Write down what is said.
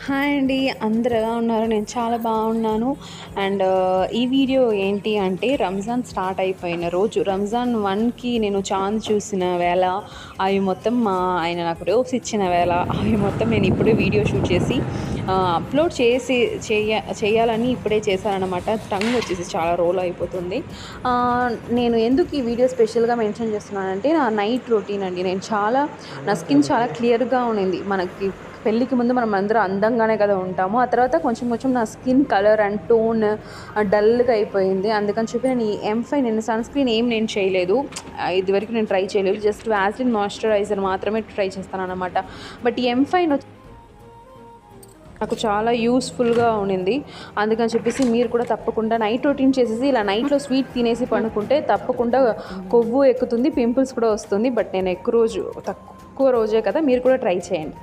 Hi అండి. అందరూ ఎలా ఉన్నారు? నేను చాలా బాగున్నాను. అండ్ ఈ వీడియో ఏంటి అంటే రంజాన్ స్టార్ట్ అయిపోయిన రోజు రంజాన్ 1కి నేను చాంద్ చూసిన వేళ, అవి మొత్తం ఆయన నాకు రోప్స్ ఇచ్చిన వేళ, అవి మొత్తం నేను ఇప్పుడే వీడియో షూట్ చేసి అప్లోడ్ చేసి చేయాలని ఇప్పుడే చేశాననమాట. టంగ్ వచ్చేసి చాలా రోల్ అయిపోతుంది. నేను ఎందుకు ఈ వీడియో స్పెషల్గా మెన్షన్ చేస్తున్నానంటే నా నైట్ రొటీన్ అండి. నా స్కిన్ చాలా క్లియర్గా ఉన్నింది. మనకి పెళ్ళికి ముందు మనం అందరం అందంగానే కదా ఉంటాము. ఆ తర్వాత కొంచెం కొంచెం నా స్కిన్ కలర్ అండ్ టోన్ డల్గా అయిపోయింది. అందుకని చెప్పి నేను ఈ M5 నేను సన్ స్క్రీన్ నేను చేయలేదు. ఇదివరకు నేను ట్రై చేయలేదు. జస్ట్ వ్యాస్లిన్ మాయిశ్చరైజర్ మాత్రమే ట్రై చేస్తానన్నమాట. బట్ ఈ M5 నాకు చాలా యూస్ఫుల్గా ఉండింది. అందుకని చెప్పేసి మీరు కూడా తప్పకుండా నైట్ రొటీన్ చేసేసి ఇలా నైట్లో స్వీట్ తినేసి పండుకుంటే తప్పకుండా కొవ్వు ఎక్కుతుంది, పింపుల్స్ కూడా వస్తుంది. బట్ నేను తక్కువ రోజే కదా, మీరు కూడా ట్రై చేయండి.